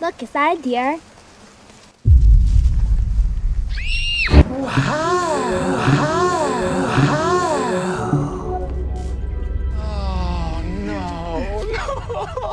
Look inside, dear.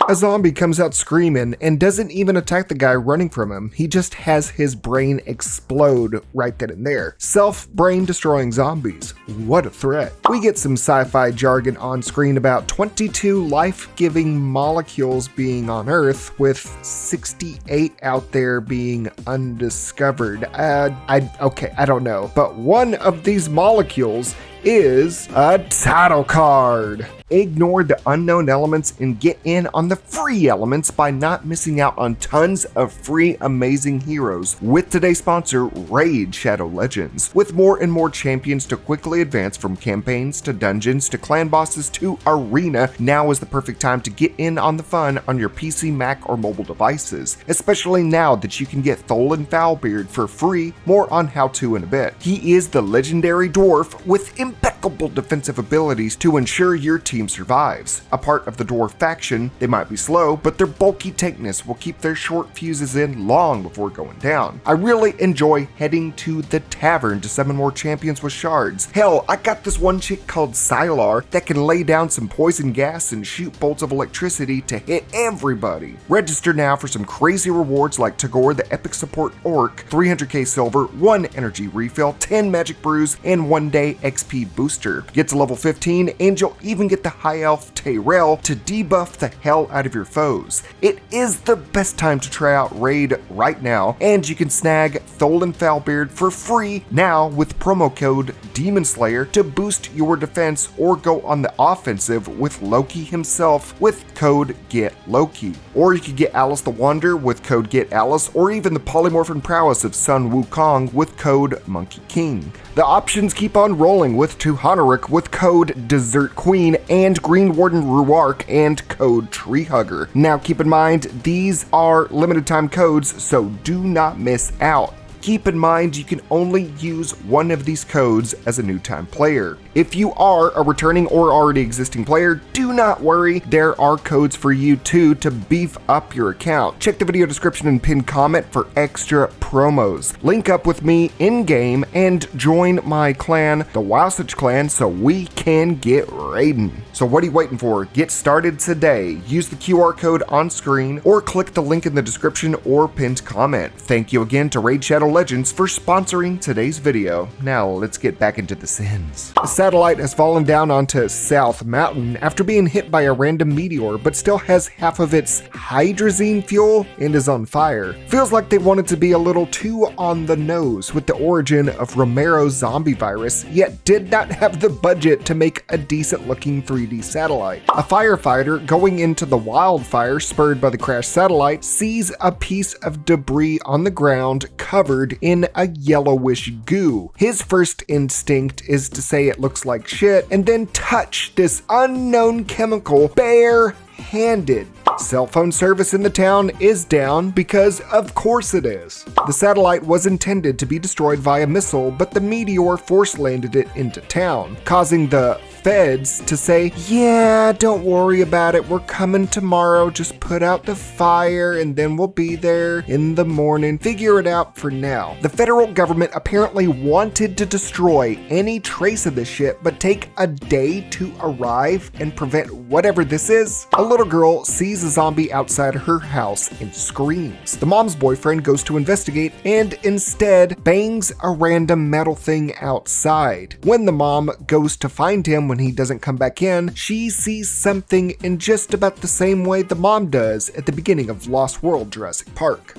A zombie comes out screaming and doesn't even attack the guy running from him. He just has his brain explode right then and there. Self-brain destroying zombies. What a threat. We get some sci-fi jargon on screen about 22 life-giving molecules being on Earth, with 68 out there being undiscovered. Okay, I don't know. But one of these molecules is a title card. Ignore the unknown elements and get in on the free elements by not missing out on tons of free amazing heroes with today's sponsor, Raid Shadow Legends. With more and more champions to quickly advance from campaigns to dungeons to clan bosses to arena, now is the perfect time to get in on the fun on your PC, Mac, or mobile devices, especially now that you can get Tholen Foulbeard for free. More on how to in a bit. He is the legendary dwarf with impeccable defensive abilities to ensure your team survives. A part of the dwarf faction, they might be slow, but their bulky tankness will keep their short fuses in long before going down. I really enjoy heading to the tavern to summon more champions with shards. Hell, I got this one chick called Sylar that can lay down some poison gas and shoot bolts of electricity to hit everybody. Register now for some crazy rewards like Tagoar the Epic Support Orc, 300k silver, 1 energy refill, 10 magic brews, and 1 day XP booster. Get to level 15 and you'll even get the high elf Tayrel to debuff the hell out of your foes. It is the best time to try out Raid right now, and you can snag Tholen Foulbeard for free now with promo code Demon Slayer to boost your defense or go on the offensive with Loki himself with code GetLoki. Or you could get Alice the Wanderer with code GetAlice, or even the polymorphin prowess of Sun Wukong with code Monkey King. The options keep on rolling with Tuhanaruk with code Desert Queen and Green Warden Ruark and code Tree Hugger. Now keep in mind, these are limited time codes, so do not miss out. Keep in mind you can only use one of these codes as a new time player. If you are a returning or already existing player, do not worry, there are codes for you too to beef up your account. Check the video description and pinned comment for extra promos. Link up with me in game and join my clan, the Wowsage clan, so we can get raiding. So what are you waiting for? Get started today. Use the QR code on screen or click the link in the description or pinned comment. Thank you again to Raid Shadow Legends for sponsoring today's video. Now let's get back into the sins. A satellite has fallen down onto South Mountain after being hit by a random meteor, but still has half of its hydrazine fuel and is on fire. Feels like they wanted to be a little too on the nose with the origin of Romero's zombie virus, yet did not have the budget to make a decent looking 3D satellite. A firefighter going into the wildfire spurred by the crashed satellite sees a piece of debris on the ground covered in a yellowish goo. His first instinct is to say it looks like shit and then touch this unknown chemical bare-handed. Cell phone service in the town is down because of course it is. The satellite was intended to be destroyed via missile, but the meteor force landed it into town, causing the feds to say, yeah, don't worry about it, we're coming tomorrow, just put out the fire and then we'll be there in the morning, figure it out for now. The federal government apparently wanted to destroy any trace of this shit, but take a day to arrive and prevent whatever this is. A little girl sees a zombie outside her house and screams. The mom's boyfriend goes to investigate and instead bangs a random metal thing outside. When the mom goes to find him when he doesn't come back in, she sees something in just about the same way the mom does at the beginning of Lost World Jurassic Park.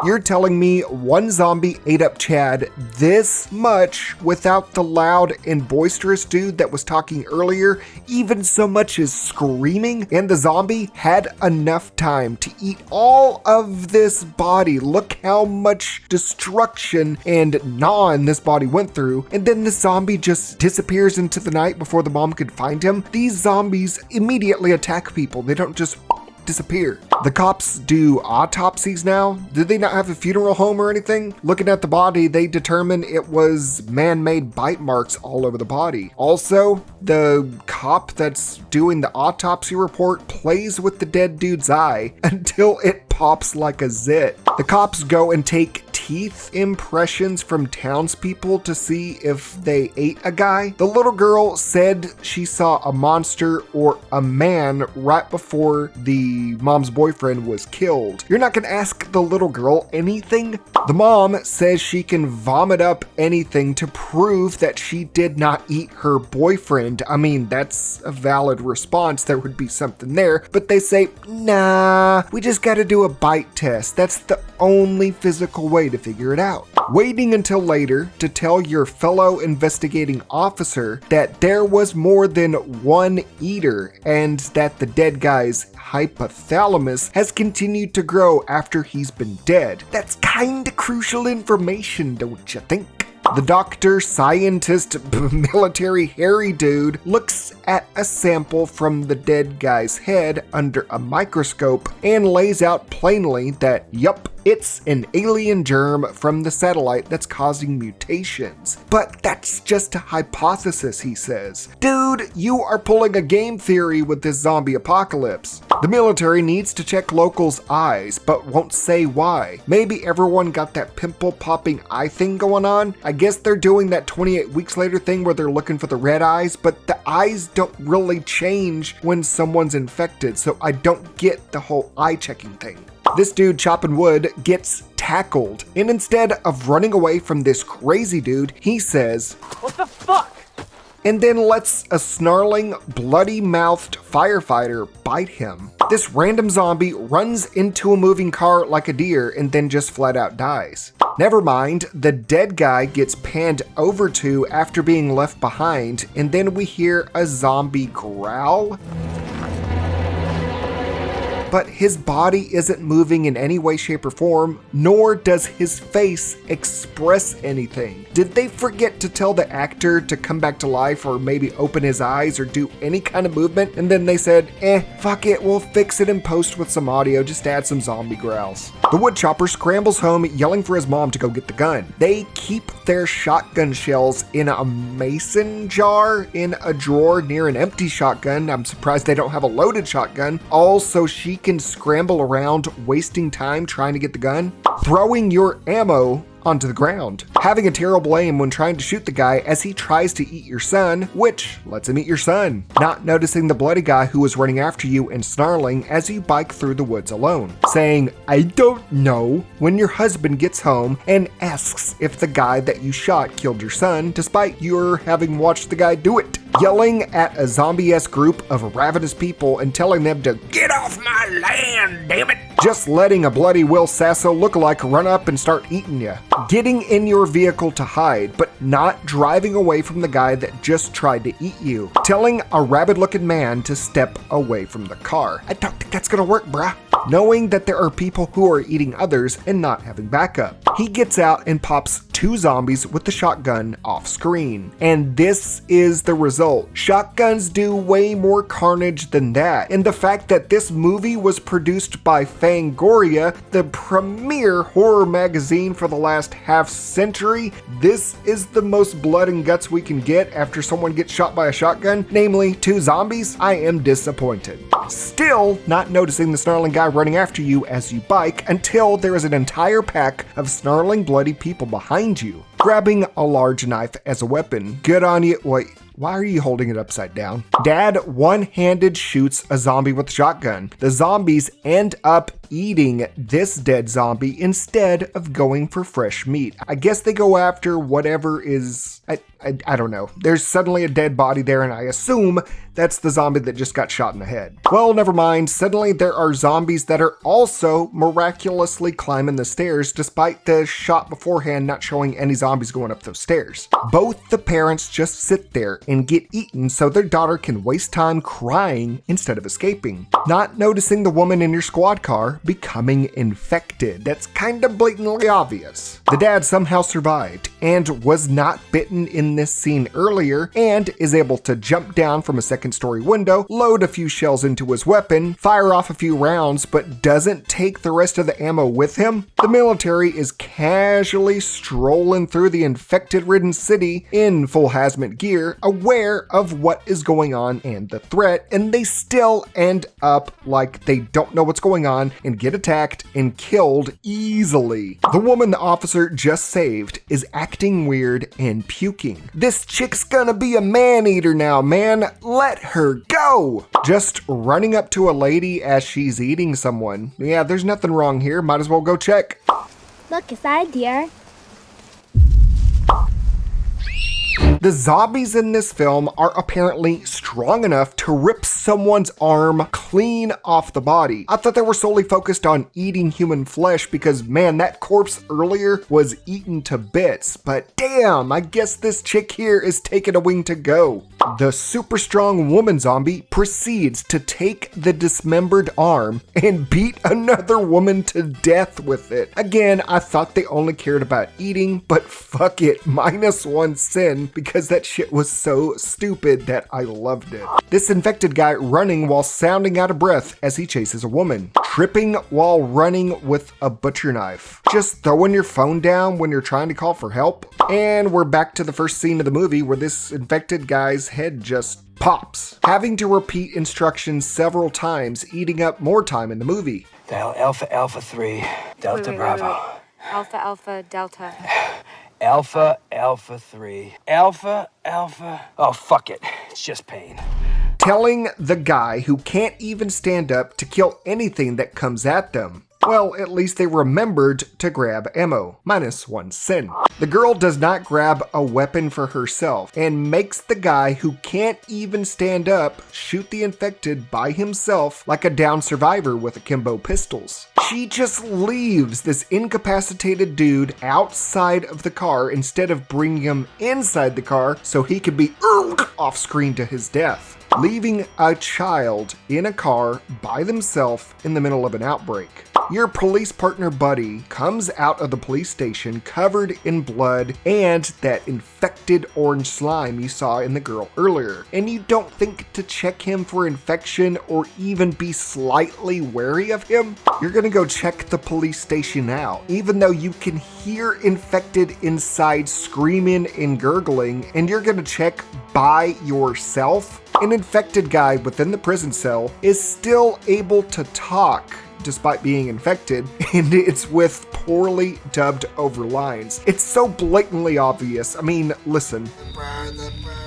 You're telling me one zombie ate up Chad this much without the loud and boisterous dude that was talking earlier, even so much as screaming? And the zombie had enough time to eat all of this body. Look how much destruction and gnawing this body went through. And then the zombie just disappears into the night before the mom could find him. These zombies immediately attack people. They don't just disappear. The cops do autopsies now. Did they not have a funeral home or anything? Looking at the body, they determine it was man-made bite marks all over the body. Also, the cop that's doing the autopsy report plays with the dead dude's eye until it pops like a zit. The cops go and take teeth impressions from townspeople to see if they ate a guy. The little girl said she saw a monster or a man right before the mom's boyfriend was killed. You're not gonna ask the little girl anything? The mom says she can vomit up anything to prove that she did not eat her boyfriend. I mean, that's a valid response. There would be something there, but they say, nah, we just gotta do a bite test. That's the only physical way to figure it out. Waiting until later to tell your fellow investigating officer that there was more than one eater and that the dead guy's hypothalamus has continued to grow after he's been dead. That's kinda crucial information, don't you think? The doctor, scientist, military hairy dude looks at a sample from the dead guy's head under a microscope and lays out plainly that, yup, it's an alien germ from the satellite that's causing mutations. But that's just a hypothesis, he says. Dude, you are pulling a game theory with this zombie apocalypse. The military needs to check locals' eyes, but won't say why. Maybe everyone got that pimple-popping eye thing going on? I guess they're doing that 28 weeks later thing where they're looking for the red eyes, but the eyes don't really change when someone's infected, so I don't get the whole eye checking thing. This dude chopping wood gets tackled, and instead of running away from this crazy dude, he says, "What the fuck?" and then lets a snarling, bloody-mouthed firefighter bite him. This random zombie runs into a moving car like a deer and then just flat out dies. Never mind, the dead guy gets panned over to after being left behind, and then we hear a zombie growl. But his body isn't moving in any way, shape, or form, nor does his face express anything. Did they forget to tell the actor to come back to life or maybe open his eyes or do any kind of movement? And then they said, fuck it, we'll fix it in post with some audio, just add some zombie growls. The woodchopper scrambles home yelling for his mom to go get the gun. They keep their shotgun shells in a mason jar in a drawer near an empty shotgun. I'm surprised they don't have a loaded shotgun. Also, she can scramble around, wasting time trying to get the gun, throwing your ammo onto the ground, having a terrible aim when trying to shoot the guy as he tries to eat your son, which lets him eat your son, not noticing the bloody guy who was running after you and snarling as you bike through the woods alone, saying, I don't know, when your husband gets home and asks if the guy that you shot killed your son, despite your having watched the guy do it, yelling at a zombie-esque group of ravenous people and telling them to get off my land, damn it, just letting a bloody Will Sasso lookalike run up and start eating you, getting in your vehicle to hide, but not driving away from the guy that just tried to eat you, telling a rabid-looking man to step away from the car. I don't think that's gonna work, bruh. Knowing that there are people who are eating others and not having backup. He gets out and pops 2 zombies with the shotgun off screen. And this is the result. Shotguns do way more carnage than that. And the fact that this movie was produced by Fangoria, the premier horror magazine for the last half century, this is the most blood and guts we can get after someone gets shot by a shotgun, namely 2 zombies. I am disappointed. Still not noticing the snarling guy running after you as you bike until there is an entire pack of snarling bloody people behind you, grabbing a large knife as a weapon. Good on you. Wait, why are you holding it upside down? Dad one-handed shoots a zombie with a shotgun. The zombies end up eating this dead zombie instead of going for fresh meat. I guess they go after whatever is, I don't know. There's suddenly a dead body there and I assume that's the zombie that just got shot in the head. Well, never mind. Suddenly there are zombies that are also miraculously climbing the stairs despite the shot beforehand not showing any zombies going up those stairs. Both the parents just sit there and get eaten so their daughter can waste time crying instead of escaping. Not noticing the woman in your squad car becoming infected. That's kind of blatantly obvious. The dad somehow survived, and was not bitten in this scene earlier, and is able to jump down from a second-story window, load a few shells into his weapon, fire off a few rounds, but doesn't take the rest of the ammo with him, the military is casually strolling through the infected-ridden city in full hazmat gear, aware of what is going on and the threat, and they still end up like they don't know what's going on and get attacked and killed easily. The woman the officer just saved is acting weird and puking. This chick's gonna be a man-eater now, man. Let her go! Just running up to a lady as she's eating someone. Yeah, there's nothing wrong here. Might as well go check. Look, is that a deer? The zombies in this film are apparently strong enough to rip someone's arm clean off the body. I thought they were solely focused on eating human flesh because, man, that corpse earlier was eaten to bits. But damn, I guess this chick here is taking a wing to go. The super strong woman zombie proceeds to take the dismembered arm and beat another woman to death with it. Again, I thought they only cared about eating, but fuck it, -1 sin, because that shit was so stupid that I loved it. This infected guy running while sounding out of breath as he chases a woman. Tripping while running with a butcher knife. Just throwing your phone down when you're trying to call for help. And we're back to the first scene of the movie where this infected guy's head just pops. Having to repeat instructions several times, eating up more time in the movie. Dial Alpha Alpha 3, Delta Bravo. Alpha Alpha Delta. Alpha Alpha 3. Alpha Alpha. Oh, fuck it. It's just pain. Telling the guy who can't even stand up to kill anything that comes at them. Well, at least they remembered to grab ammo. -1 sin. The girl does not grab a weapon for herself and makes the guy who can't even stand up shoot the infected by himself like a downed survivor with akimbo pistols. She just leaves this incapacitated dude outside of the car instead of bringing him inside the car so he could be off screen to his death. Leaving a child in a car by themselves in the middle of an outbreak. Your police partner buddy comes out of the police station covered in blood and that infected orange slime you saw in the girl earlier, and you don't think to check him for infection or even be slightly wary of him? You're gonna go check the police station out, even though you can hear infected inside screaming and gurgling, and you're gonna check by yourself? An infected guy within the prison cell is still able to talk despite being infected, and it's with poorly dubbed over lines. It's so blatantly obvious. I mean, listen. Burn the person.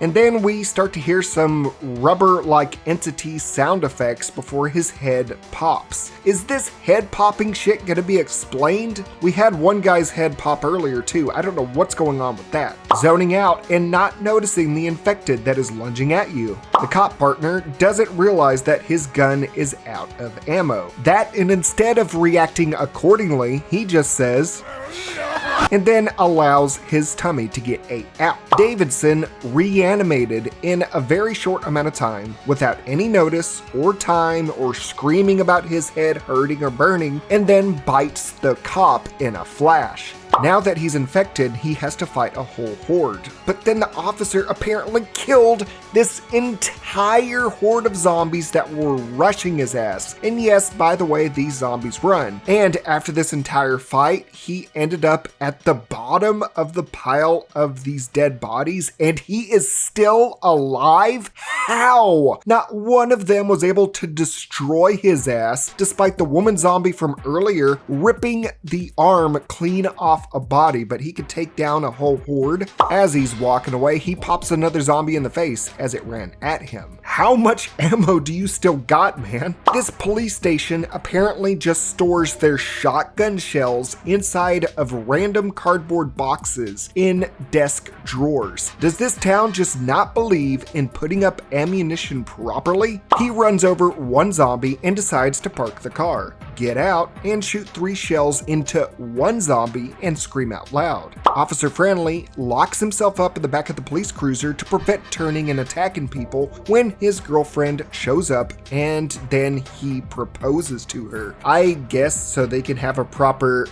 And then we start to hear some rubber-like entity sound effects before his head pops. Is this head popping shit gonna be explained? We had one guy's head pop earlier too. I don't know what's going on with that. Zoning out and not noticing the infected that is lunging at you. The cop partner doesn't realize that his gun is out of ammo. And instead of reacting accordingly, he just says, and then allows his tummy to get ate out. Davidson reanimated in a very short amount of time without any notice or time or screaming about his head hurting or burning, and then bites the cop in a flash. Now that he's infected, he has to fight a whole horde. But then the officer apparently killed this entire horde of zombies that were rushing his ass. And yes, by the way, these zombies run. And after this entire fight, he ended up at the bottom of the pile of these dead bodies, and he is still alive? How? Not one of them was able to destroy his ass, despite the woman zombie from earlier ripping the arm clean off a body, but he could take down a whole horde. As he's walking away, he pops another zombie in the face as it ran at him. How much ammo do you still got, man? This police station apparently just stores their shotgun shells inside of random cardboard boxes in desk drawers. Does this town just not believe in putting up ammunition properly? He runs over one zombie and decides to park the car, get out, and shoot 3 shells into one zombie and scream out loud. Officer Friendly locks himself up in the back of the police cruiser to prevent turning and attacking people when his his girlfriend shows up and then he proposes to her. I guess so they can have a proper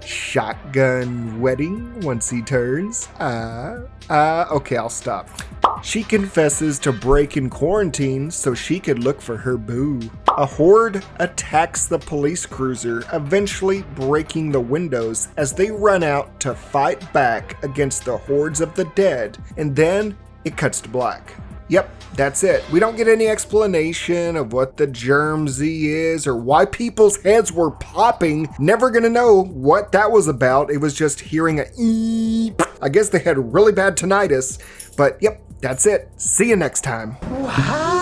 shotgun wedding once he turns. Okay, I'll stop. She confesses to breaking quarantine so she could look for her boo. A horde attacks the police cruiser, eventually breaking the windows as they run out to fight back against the hordes of the dead, and then it cuts to black. Yep, that's it. We don't get any explanation of what the Germ Z is or why people's heads were popping. Never gonna know what that was about. It was just hearing a eep. I guess they had really bad tinnitus, but yep, that's it. See you next time. Wow.